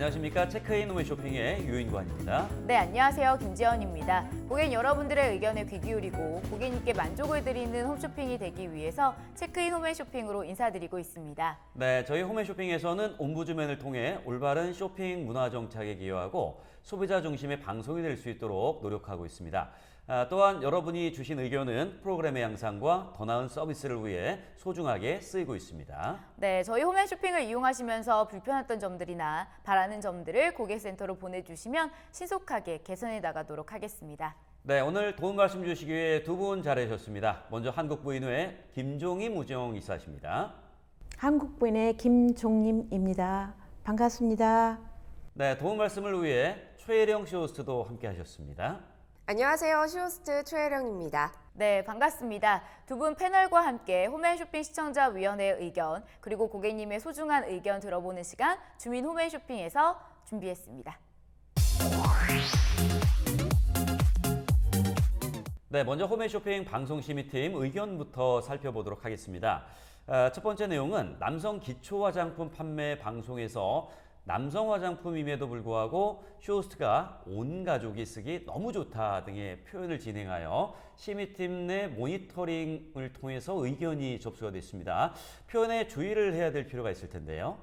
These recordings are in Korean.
안녕하십니까. 체크인 홈쇼핑의 유인관입니다. 네, 안녕하세요. 김지연입니다. 고객 여러분들의 의견에 귀 기울이고 고객님께 만족을 드리는 홈쇼핑이 되기 위해서 체크인 홈쇼핑으로 인사드리고 있습니다. 네, 저희 홈쇼핑에서는 옴부즈맨을 통해 올바른 쇼핑 문화 정착에 기여하고 소비자 중심의 방송이 될 수 있도록 노력하고 있습니다. 또한 여러분이 주신 의견은 프로그램의 양상과 더 나은 서비스를 위해 소중하게 쓰이고 있습니다. 네, 저희 홈쇼핑을 이용하시면서 불편했던 점들이나 바라는 점들을 고객센터로 보내주시면 신속하게 개선해 나가도록 하겠습니다. 네, 오늘 도움 말씀 주시기 위해 두 분 자리하셨습니다. 먼저 한국부인회 김종희 무정이사십니다. 한국부인의 김종림입니다. 반갑습니다. 네, 도움 말씀을 위해 최혜령 쇼호스트도 함께 하셨습니다. 안녕하세요. 쇼호스트 최혜령입니다. 네, 반갑습니다. 두 분 패널과 함께 홈쇼핑 시청자위원회의 의견 그리고 고객님의 소중한 의견 들어보는 시간 주민 홈쇼핑에서 준비했습니다. 네, 먼저 홈쇼핑 방송심의팀 의견부터 살펴보도록 하겠습니다. 첫 번째 내용은 남성 기초 화장품 판매 방송에서 남성 화장품임에도 불구하고 쇼호스트가 온 가족이 쓰기 너무 좋다 등의 표현을 진행하여 심의팀 내 모니터링을 통해서 의견이 접수가 됐습니다. 표현에 주의를 해야 될 필요가 있을 텐데요.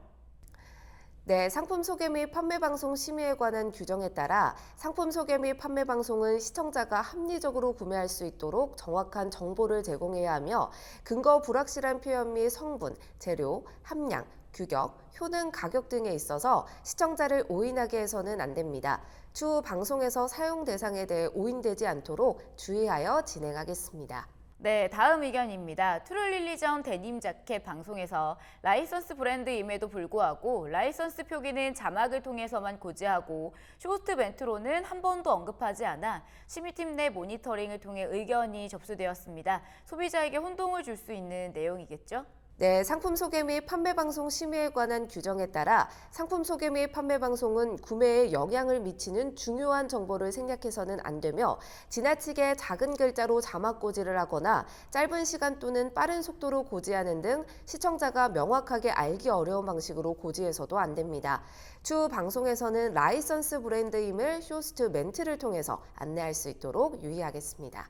네, 상품 소개 및 판매 방송 심의에 관한 규정에 따라 상품 소개 및 판매 방송은 시청자가 합리적으로 구매할 수 있도록 정확한 정보를 제공해야 하며 근거 불확실한 표현 및 성분, 재료, 함량, 규격, 효능, 가격 등에 있어서 시청자를 오인하게 해서는 안 됩니다. 추후 방송에서 사용 대상에 대해 오인되지 않도록 주의하여 진행하겠습니다. 네, 다음 의견입니다. 트루릴리전 데님 자켓 방송에서 라이선스 브랜드임에도 불구하고 라이선스 표기는 자막을 통해서만 고지하고 쇼호스트 멘트로는 한 번도 언급하지 않아 심의팀 내 모니터링을 통해 의견이 접수되었습니다. 소비자에게 혼동을 줄 수 있는 내용이겠죠? 네, 상품 소개 및 판매 방송 심의에 관한 규정에 따라 상품 소개 및 판매 방송은 구매에 영향을 미치는 중요한 정보를 생략해서는 안 되며 지나치게 작은 글자로 자막 고지를 하거나 짧은 시간 또는 빠른 속도로 고지하는 등 시청자가 명확하게 알기 어려운 방식으로 고지해서도 안 됩니다. 추후 방송에서는 라이선스 브랜드임을 쇼호스트 멘트를 통해서 안내할 수 있도록 유의하겠습니다.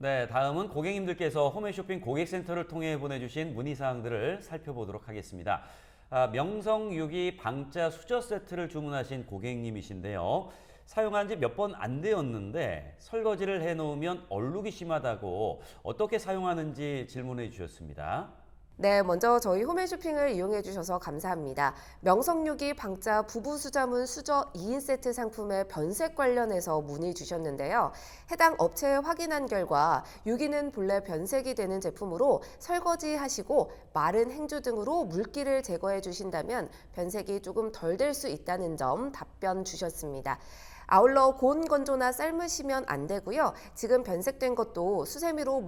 네, 다음은 고객님들께서 홈쇼핑 고객센터를 통해 보내주신 문의사항들을 살펴보도록 하겠습니다. 명성유기 방자 수저 세트를 주문하신 고객님이신데요. 사용한 지 몇 번 안 되었는데 설거지를 해놓으면 얼룩이 심하다고 어떻게 사용하는지 질문해 주셨습니다. 네, 먼저 저희 홈쇼핑을 이용해 주셔서 감사합니다. 명성유기 방자 부부수자문 수저 2인 세트 상품의 변색 관련해서 문의 주셨는데요. 해당 업체에 확인한 결과 유기는 본래 변색이 되는 제품으로 설거지하시고 마른 행주 등으로 물기를 제거해 주신다면 변색이 조금 덜 될 수 있다는 점 답변 주셨습니다. 아울러 고온 건조나 삶으시면 안 되고요. 지금 변색된 것도 수세미로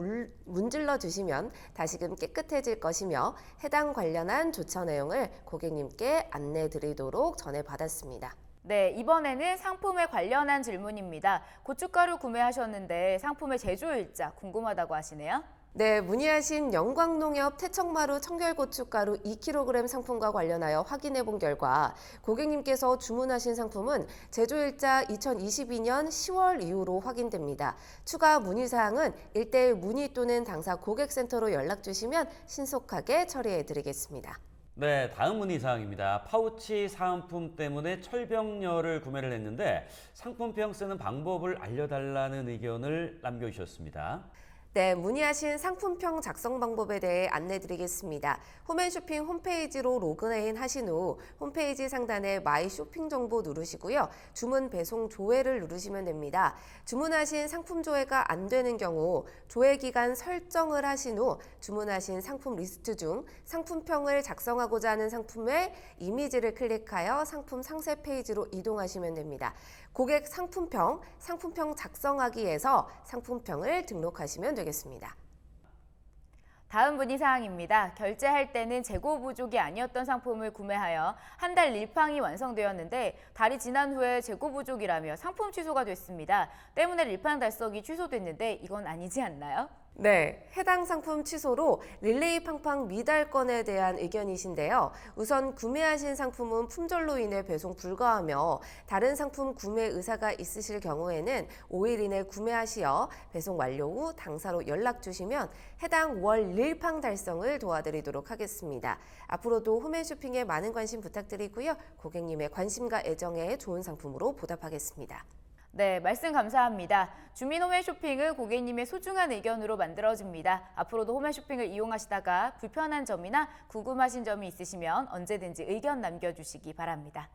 문질러 주시면 다시금 깨끗해질 것이며 해당 관련한 조처 내용을 고객님께 안내 드리도록 전해받았습니다. 네, 이번에는 상품에 관련한 질문입니다. 고춧가루 구매하셨는데 상품의 제조일자 궁금하다고 하시네요. 네, 문의하신 영광농협 태청마루 청결고춧가루 2kg 상품과 관련하여 확인해 본 결과 고객님께서 주문하신 상품은 제조일자 2022년 10월 이후로 확인됩니다. 추가 문의사항은 1:1 문의 또는 당사 고객센터로 연락 주시면 신속하게 처리해 드리겠습니다. 네, 다음 문의사항입니다. 파우치 사은품 때문에 철병열을 구매를 했는데 상품평 쓰는 방법을 알려달라는 의견을 남겨주셨습니다. 네, 문의하신 상품평 작성 방법에 대해 안내드리겠습니다. 홈앤쇼핑 홈페이지로 로그인 하신 후 홈페이지 상단에 마이 쇼핑 정보 누르시고요. 주문 배송 조회를 누르시면 됩니다. 주문하신 상품 조회가 안 되는 경우 조회 기간 설정을 하신 후 주문하신 상품 리스트 중 상품평을 작성하고자 하는 상품의 이미지를 클릭하여 상품 상세 페이지로 이동하시면 됩니다. 고객 상품평 작성하기에서 상품평을 등록하시면 되겠습니다. 다음 문의사항입니다. 결제할 때는 재고 부족이 아니었던 상품을 구매하여 한 달 릴팡이 완성되었는데 달이 지난 후에 재고 부족이라며 상품 취소가 됐습니다. 때문에 릴팡 달성이 취소됐는데 이건 아니지 않나요? 네, 해당 상품 취소로 릴레이 팡팡 미달건에 대한 의견이신데요. 우선 구매하신 상품은 품절로 인해 배송 불가하며 다른 상품 구매 의사가 있으실 경우에는 5일 이내 구매하시어 배송 완료 후 당사로 연락 주시면 해당 월 릴팡 달성을 도와드리도록 하겠습니다. 앞으로도 홈앤쇼핑에 많은 관심 부탁드리고요. 고객님의 관심과 애정에 좋은 상품으로 보답하겠습니다. 네, 말씀 감사합니다. 주민 홈앤쇼핑은 고객님의 소중한 의견으로 만들어집니다. 앞으로도 홈앤쇼핑을 이용하시다가 불편한 점이나 궁금하신 점이 있으시면 언제든지 의견 남겨주시기 바랍니다.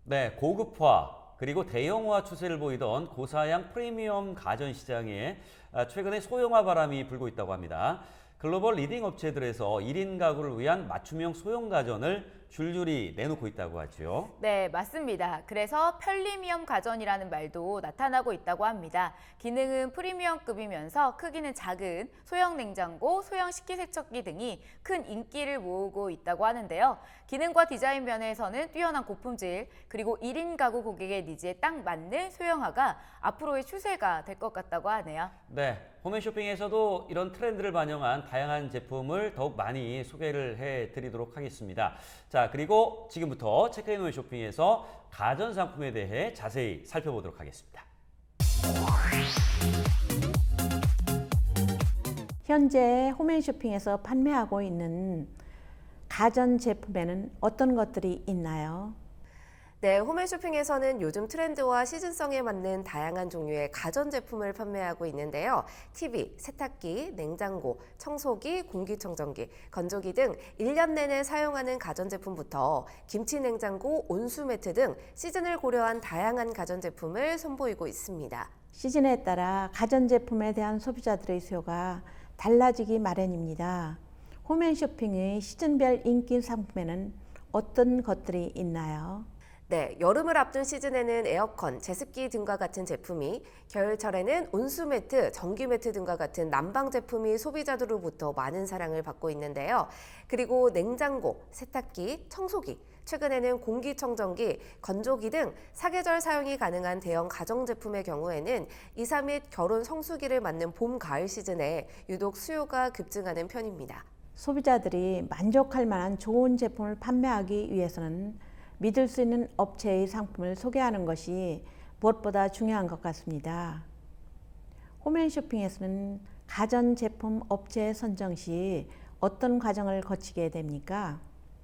네, 고급화 그리고 대형화 추세를 보이던 고사양 프리미엄 가전 시장에 최근에 소형화 바람이 불고 있다고 합니다. 글로벌 리딩 업체들에서 1인 가구를 위한 맞춤형 소형 가전을 줄줄이 내놓고 있다고 하죠. 네, 맞습니다. 그래서 편리미엄 가전이라는 말도 나타나고 있다고 합니다. 기능은 프리미엄급이면서 크기는 작은 소형 냉장고, 소형 식기세척기 등이 큰 인기를 모으고 있다고 하는데요. 기능과 디자인 면에서는 뛰어난 고품질, 그리고 1인 가구 고객의 니즈에 딱 맞는 소형화가 앞으로의 추세가 될 것 같다고 하네요. 네, 홈앤쇼핑에서도 이런 트렌드를 반영한 다양한 제품을 더욱 많이 소개를 해드리도록 하겠습니다. 자, 그리고 지금부터 체크인 홈앤쇼핑에서 가전상품에 대해 자세히 살펴보도록 하겠습니다. 현재 홈앤쇼핑에서 판매하고 있는 가전 제품에는 어떤 것들이 있나요? 네, 홈앤쇼핑에서는 요즘 트렌드와 시즌성에 맞는 다양한 종류의 가전제품을 판매하고 있는데요. TV, 세탁기, 냉장고, 청소기, 공기청정기, 건조기 등 1년 내내 사용하는 가전제품부터 김치냉장고, 온수매트 등 시즌을 고려한 다양한 가전제품을 선보이고 있습니다. 시즌에 따라 가전제품에 대한 소비자들의 수요가 달라지기 마련입니다. 홈앤쇼핑의 시즌별 인기 상품에는 어떤 것들이 있나요? 네, 여름을 앞둔 시즌에는 에어컨, 제습기 등과 같은 제품이, 겨울철에는 온수매트, 전기매트 등과 같은 난방 제품이 소비자들로부터 많은 사랑을 받고 있는데요. 그리고 냉장고, 세탁기, 청소기, 최근에는 공기청정기, 건조기 등 사계절 사용이 가능한 대형 가정제품의 경우에는 2, 3일 결혼 성수기를 맞는 봄, 가을 시즌에 유독 수요가 급증하는 편입니다. 소비자들이 만족할 만한 좋은 제품을 판매하기 위해서는 믿을 수 있는 업체의 상품을 소개하는 것이 무엇보다 중요한 것 같습니다. 홈앤쇼핑에서는 가전제품 업체 선정 시 어떤 과정을 거치게 됩니까?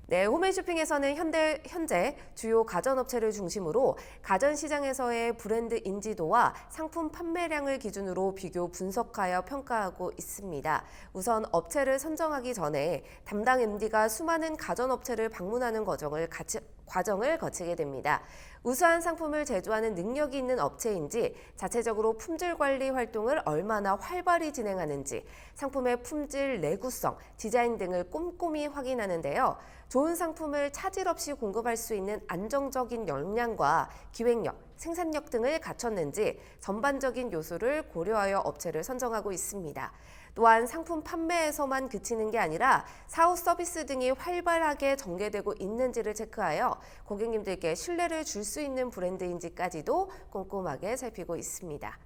네, 홈앤쇼핑에서는 현재 주요 가전업체를 중심으로 가전시장에서의 브랜드 인지도와 상품 판매량을 기준으로 비교 분석하여 평가하고 있습니다. 우선 업체를 선정하기 전에 담당 MD가 수많은 가전업체를 방문하는 과정을 거치게 됩니다. 우수한 상품을 제조하는 능력이 있는 업체인지, 자체적으로 품질 관리 활동을 얼마나 활발히 진행하는지, 상품의 품질, 내구성, 디자인 등을 꼼꼼히 확인하는데요. 좋은 상품을 차질 없이 공급할 수 있는 안정적인 역량과 기획력, 생산력 등을 갖췄는지 전반적인 요소를 고려하여 업체를 선정하고 있습니다. 또한 상품 판매에서만 그치는 게 아니라 사후 서비스 등이 활발하게 전개되고 있는지를 체크하여 고객님들께 신뢰를 줄 수 있는 브랜드인지까지도 꼼꼼하게 살피고 있습니다.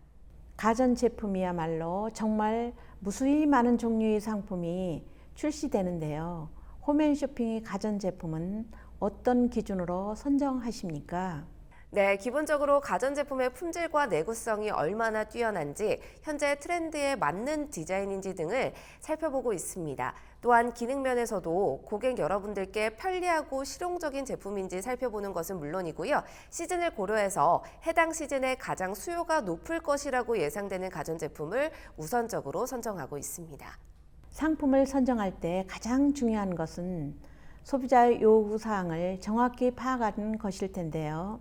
가전제품이야말로 정말 무수히 많은 종류의 상품이 출시되는데요. 홈앤쇼핑의 가전제품은 어떤 기준으로 선정하십니까? 네, 기본적으로 가전제품의 품질과 내구성이 얼마나 뛰어난지, 현재 트렌드에 맞는 디자인인지 등을 살펴보고 있습니다. 또한 기능 면에서도 고객 여러분들께 편리하고 실용적인 제품인지 살펴보는 것은 물론이고요. 시즌을 고려해서 해당 시즌에 가장 수요가 높을 것이라고 예상되는 가전제품을 우선적으로 선정하고 있습니다. 상품을 선정할 때 가장 중요한 것은 소비자의 요구사항을 정확히 파악하는 것일 텐데요.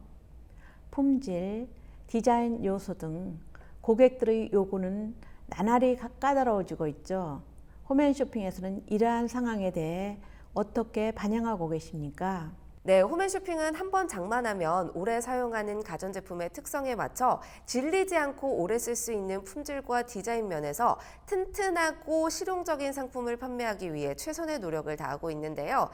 품질, 디자인 요소 등 고객들의 요구는 나날이 까다로워지고 있죠. 홈앤쇼핑에서는 이러한 상황에 대해 어떻게 반영하고 계십니까? 네, 홈앤쇼핑은 한번 장만하면 오래 사용하는 가전제품의 특성에 맞춰 질리지 않고 오래 쓸 수 있는 품질과 디자인 면에서 튼튼하고 실용적인 상품을 판매하기 위해 최선의 노력을 다하고 있는데요.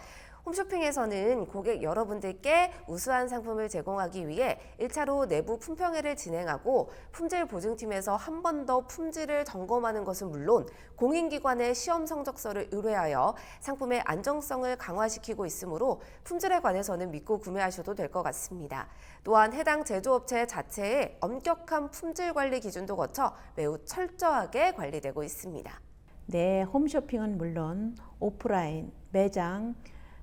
홈쇼핑에서는 고객 여러분들께 우수한 상품을 제공하기 위해 1차로 내부 품평회를 진행하고 품질 보증팀에서 한 번 더 품질을 점검하는 것은 물론 공인기관의 시험 성적서를 의뢰하여 상품의 안정성을 강화시키고 있으므로 품질에 관해서는 믿고 구매하셔도 될 것 같습니다. 또한 해당 제조업체 자체의 엄격한 품질 관리 기준도 거쳐 매우 철저하게 관리되고 있습니다. 네, 홈쇼핑은 물론 오프라인, 매장,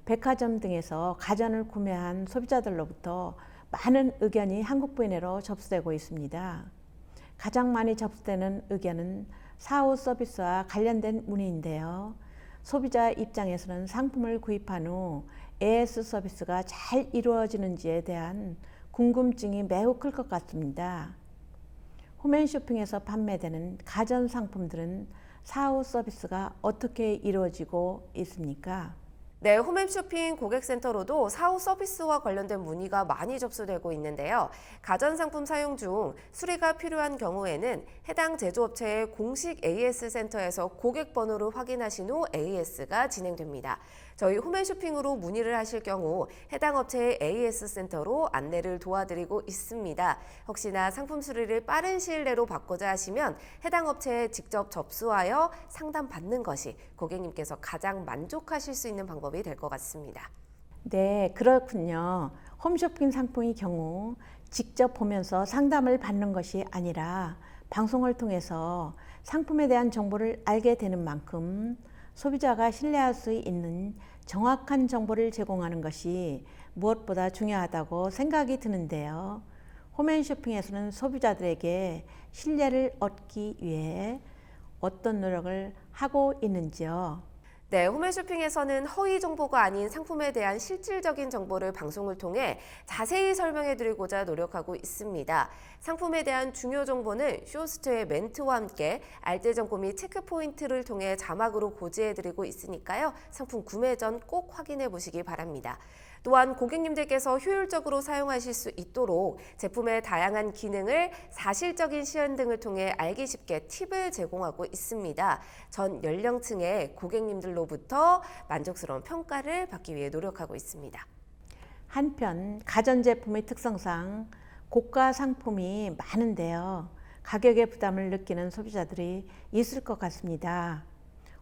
백화점 등에서 가전을 구매한 소비자들로부터 많은 의견이 한국 부인회로 접수되고 있습니다. 가장 많이 접수되는 의견은 사후 서비스와 관련된 문의인데요. 소비자 입장에서는 상품을 구입한 후 AS 서비스가 잘 이루어지는지에 대한 궁금증이 매우 클 것 같습니다. 홈앤쇼핑에서 판매되는 가전 상품들은 사후 서비스가 어떻게 이루어지고 있습니까? 네, 홈앤쇼핑 고객센터로도 사후 서비스와 관련된 문의가 많이 접수되고 있는데요. 가전상품 사용 중 수리가 필요한 경우에는 해당 제조업체의 공식 AS 센터에서 고객 번호를 확인하신 후 AS가 진행됩니다. 저희 홈앤쇼핑으로 문의를 하실 경우 해당 업체의 AS 센터로 안내를 도와드리고 있습니다. 혹시나 상품 수리를 빠른 시일 내로 받고자 하시면 해당 업체에 직접 접수하여 상담받는 것이 고객님께서 가장 만족하실 수 있는 방법이 될 것 같습니다. 네, 그렇군요. 홈쇼핑 상품의 경우 직접 보면서 상담을 받는 것이 아니라 방송을 통해서 상품에 대한 정보를 알게 되는 만큼 소비자가 신뢰할 수 있는 정확한 정보를 제공하는 것이 무엇보다 중요하다고 생각이 드는데요. 홈앤쇼핑에서는 소비자들에게 신뢰를 얻기 위해 어떤 노력을 하고 있는지요? 네, 홈앤쇼핑에서는 허위 정보가 아닌 상품에 대한 실질적인 정보를 방송을 통해 자세히 설명해드리고자 노력하고 있습니다. 상품에 대한 중요 정보는 쇼호스트의 멘트와 함께 알뜰정보 및 체크포인트를 통해 자막으로 고지해드리고 있으니까요. 상품 구매 전 꼭 확인해 보시기 바랍니다. 또한 고객님들께서 효율적으로 사용하실 수 있도록 제품의 다양한 기능을 사실적인 시연 등을 통해 알기 쉽게 팁을 제공하고 있습니다. 전 연령층의 고객님들로부터 만족스러운 평가를 받기 위해 노력하고 있습니다. 한편 가전제품의 특성상 고가 상품이 많은데요. 가격의 부담을 느끼는 소비자들이 있을 것 같습니다.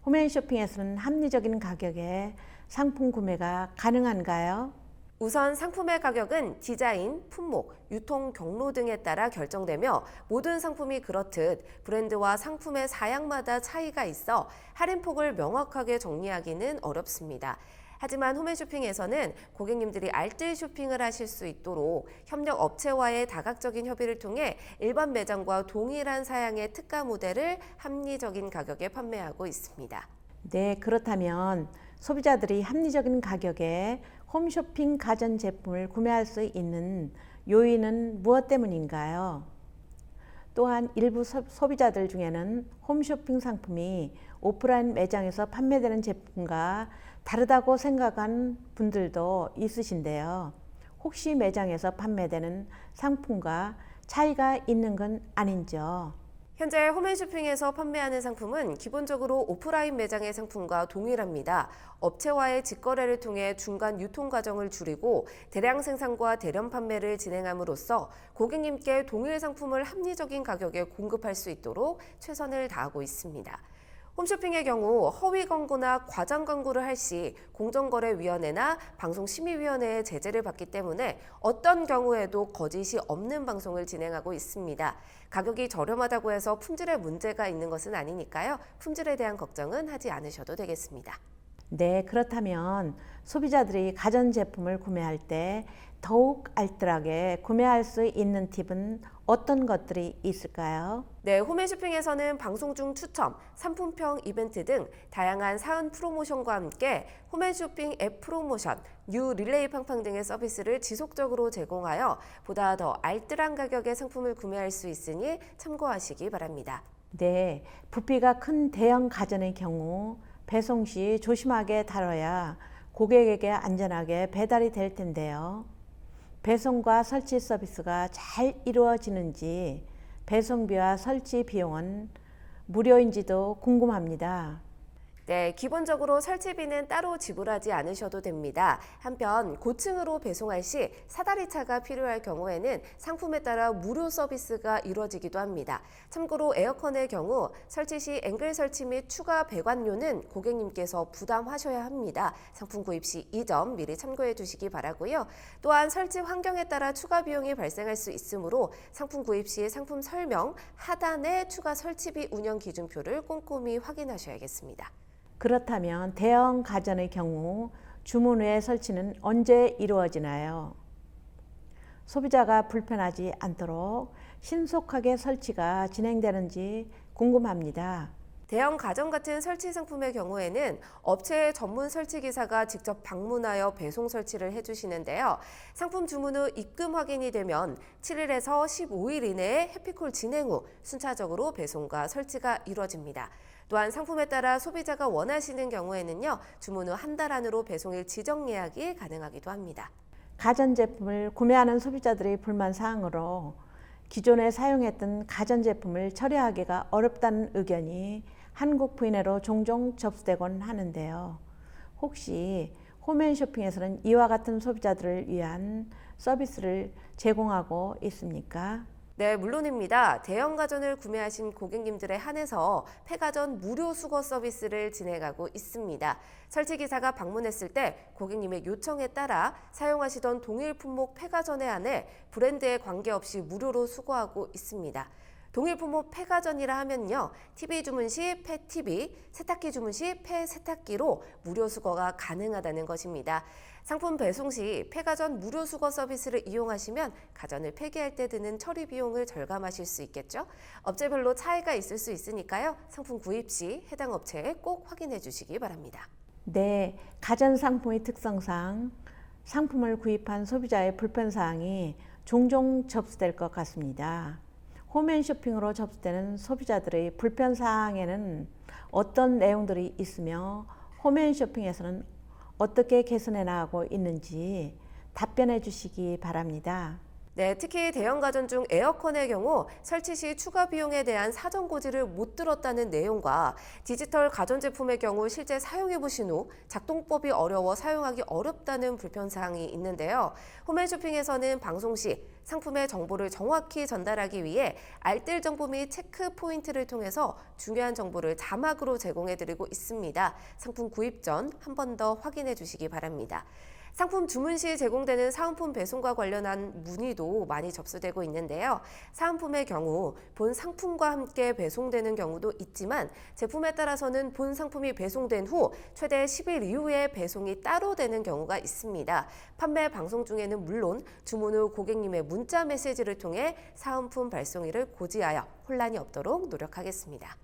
홈앤쇼핑에서는 합리적인 가격에 상품 구매가 가능한가요? 우선 상품의 가격은 디자인, 품목, 유통 경로 등에 따라 결정되며 모든 상품이 그렇듯 브랜드와 상품의 사양마다 차이가 있어 할인폭을 명확하게 정리하기는 어렵습니다. 하지만 홈앤쇼핑에서는 고객님들이 알뜰 쇼핑을 하실 수 있도록 협력 업체와의 다각적인 협의를 통해 일반 매장과 동일한 사양의 특가 모델을 합리적인 가격에 판매하고 있습니다. 네, 그렇다면 소비자들이 합리적인 가격에 홈쇼핑 가전 제품을 구매할 수 있는 요인은 무엇 때문인가요? 또한 일부 소비자들 중에는 홈쇼핑 상품이 오프라인 매장에서 판매되는 제품과 다르다고 생각한 분들도 있으신데요. 혹시 매장에서 판매되는 상품과 차이가 있는 건 아닌지요? 현재 홈앤쇼핑에서 판매하는 상품은 기본적으로 오프라인 매장의 상품과 동일합니다. 업체와의 직거래를 통해 중간 유통 과정을 줄이고 대량 생산과 대량 판매를 진행함으로써 고객님께 동일 상품을 합리적인 가격에 공급할 수 있도록 최선을 다하고 있습니다. 홈쇼핑의 경우 허위 광고나 과장 광고를 할 시 공정거래위원회나 방송심의위원회의 제재를 받기 때문에 어떤 경우에도 거짓이 없는 방송을 진행하고 있습니다. 가격이 저렴하다고 해서 품질에 문제가 있는 것은 아니니까요. 품질에 대한 걱정은 하지 않으셔도 되겠습니다. 네, 그렇다면 소비자들이 가전제품을 구매할 때 더욱 알뜰하게 구매할 수 있는 팁은 어떤 것들이 있을까요? 네, 홈앤쇼핑에서는 방송 중 추첨, 상품평 이벤트 등 다양한 사은 프로모션과 함께 홈앤쇼핑 앱 프로모션, 뉴 릴레이 팡팡 등의 서비스를 지속적으로 제공하여 보다 더 알뜰한 가격에 상품을 구매할 수 있으니 참고하시기 바랍니다. 네, 부피가 큰 대형 가전의 경우 배송 시 조심하게 다뤄야 고객에게 안전하게 배달이 될 텐데요. 배송과 설치 서비스가 잘 이루어지는지 배송비와 설치 비용은 무료인지도 궁금합니다. 네, 기본적으로 설치비는 따로 지불하지 않으셔도 됩니다. 한편 고층으로 배송할 시 사다리차가 필요할 경우에는 상품에 따라 무료 서비스가 이루어지기도 합니다. 참고로 에어컨의 경우 설치 시 앵글 설치 및 추가 배관료는 고객님께서 부담하셔야 합니다. 상품 구입 시 이 점 미리 참고해 두시기 바라고요. 또한 설치 환경에 따라 추가 비용이 발생할 수 있으므로 상품 구입 시 상품 설명 하단에 추가 설치비 운영 기준표를 꼼꼼히 확인하셔야겠습니다. 그렇다면 대형 가전의 경우 주문 후에 설치는 언제 이루어지나요? 소비자가 불편하지 않도록 신속하게 설치가 진행되는지 궁금합니다. 대형 가전 같은 설치 상품의 경우에는 업체의 전문 설치 기사가 직접 방문하여 배송 설치를 해주시는데요. 상품 주문 후 입금 확인이 되면 7일에서 15일 이내에 해피콜 진행 후 순차적으로 배송과 설치가 이루어집니다. 또한 상품에 따라 소비자가 원하시는 경우에는요, 주문 후 한 달 안으로 배송일 지정 예약이 가능하기도 합니다. 가전제품을 구매하는 소비자들의 불만 사항으로 기존에 사용했던 가전제품을 처리하기가 어렵다는 의견이 한국 부인회로 종종 접수되곤 하는데요. 혹시 홈앤쇼핑에서는 이와 같은 소비자들을 위한 서비스를 제공하고 있습니까? 네, 물론입니다. 대형 가전을 구매하신 고객님들에 한해서 폐가전 무료 수거 서비스를 진행하고 있습니다. 설치 기사가 방문했을 때 고객님의 요청에 따라 사용하시던 동일 품목 폐가전에 한해 브랜드에 관계없이 무료로 수거하고 있습니다. 동일 품목 폐가전이라 하면요, TV 주문 시 폐TV, 세탁기 주문 시 폐세탁기로 무료 수거가 가능하다는 것입니다. 상품 배송 시 폐가전 무료 수거 서비스를 이용하시면 가전을 폐기할 때 드는 처리 비용을 절감하실 수 있겠죠? 업체별로 차이가 있을 수 있으니까요, 상품 구입 시 해당 업체에 꼭 확인해 주시기 바랍니다. 네, 가전 상품의 특성상 상품을 구입한 소비자의 불편사항이 종종 접수될 것 같습니다. 홈앤쇼핑으로 접수되는 소비자들의 불편사항에는 어떤 내용들이 있으며 홈앤쇼핑에서는 어떻게 개선해 나가고 있는지 답변해 주시기 바랍니다. 네, 특히 대형 가전 중 에어컨의 경우 설치 시 추가 비용에 대한 사전 고지를 못 들었다는 내용과 디지털 가전제품의 경우 실제 사용해 보신 후 작동법이 어려워 사용하기 어렵다는 불편사항이 있는데요. 홈앤쇼핑에서는 방송 시 상품의 정보를 정확히 전달하기 위해 알뜰 정보 및 체크 포인트를 통해서 중요한 정보를 자막으로 제공해 드리고 있습니다. 상품 구입 전 한 번 더 확인해 주시기 바랍니다. 상품 주문 시 제공되는 사은품 배송과 관련한 문의도 많이 접수되고 있는데요. 사은품의 경우 본 상품과 함께 배송되는 경우도 있지만 제품에 따라서는 본 상품이 배송된 후 최대 10일 이후에 배송이 따로 되는 경우가 있습니다. 판매 방송 중에는 물론 주문 후 고객님의 문자 메시지를 통해 사은품 발송일을 고지하여 혼란이 없도록 노력하겠습니다.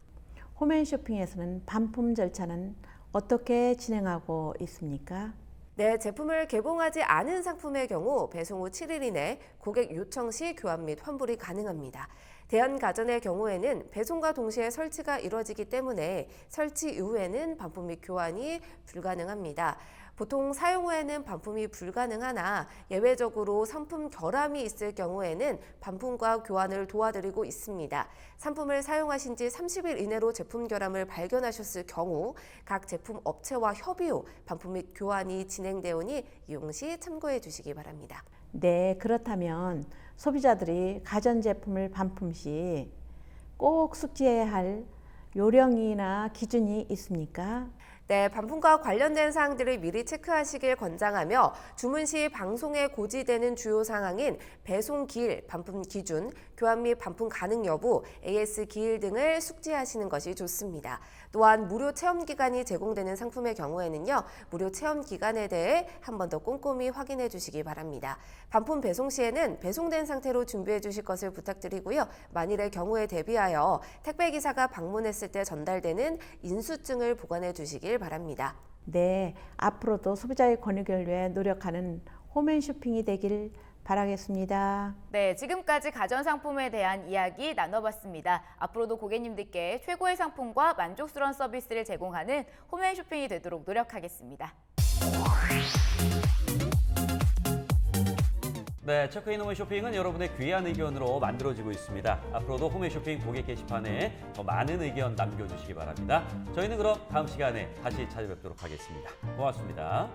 홈앤쇼핑에서는 반품 절차는 어떻게 진행하고 있습니까? 네, 제품을 개봉하지 않은 상품의 경우 배송 후 7일 이내 고객 요청 시 교환 및 환불이 가능합니다. 대형가전의 경우에는 배송과 동시에 설치가 이루어지기 때문에 설치 이후에는 반품 및 교환이 불가능합니다. 보통 사용 후에는 반품이 불가능하나 예외적으로 상품 결함이 있을 경우에는 반품과 교환을 도와드리고 있습니다. 상품을 사용하신 지 30일 이내로 제품 결함을 발견하셨을 경우 각 제품 업체와 협의 후 반품 및 교환이 진행되오니 이용 시 참고해 주시기 바랍니다. 네, 그렇다면 소비자들이 가전제품을 반품 시 꼭 숙지해야 할 요령이나 기준이 있습니까? 네, 반품과 관련된 사항들을 미리 체크하시길 권장하며 주문 시 방송에 고지되는 주요 사항인 배송 기일, 반품 기준, 교환 및 반품 가능 여부, AS 기일 등을 숙지하시는 것이 좋습니다. 또한 무료 체험 기간이 제공되는 상품의 경우에는요, 무료 체험 기간에 대해 한 번 더 꼼꼼히 확인해 주시기 바랍니다. 반품 배송 시에는 배송된 상태로 준비해 주실 것을 부탁드리고요. 만일의 경우에 대비하여 택배기사가 방문했을 때 전달되는 인수증을 보관해 주시길 바랍니다. 네, 앞으로도 소비자의 권익을 위해 노력하는 홈앤쇼핑이 되길 바라겠습니다. 네, 지금까지 가전상품에 대한 이야기 나눠봤습니다. 앞으로도 고객님들께 최고의 상품과 만족스러운 서비스를 제공하는 홈앤쇼핑이 되도록 노력하겠습니다. 네, 체크인 홈쇼핑은 여러분의 귀한 의견으로 만들어지고 있습니다. 앞으로도 홈쇼핑 고객 게시판에 더 많은 의견 남겨주시기 바랍니다. 저희는 그럼 다음 시간에 다시 찾아뵙도록 하겠습니다. 고맙습니다.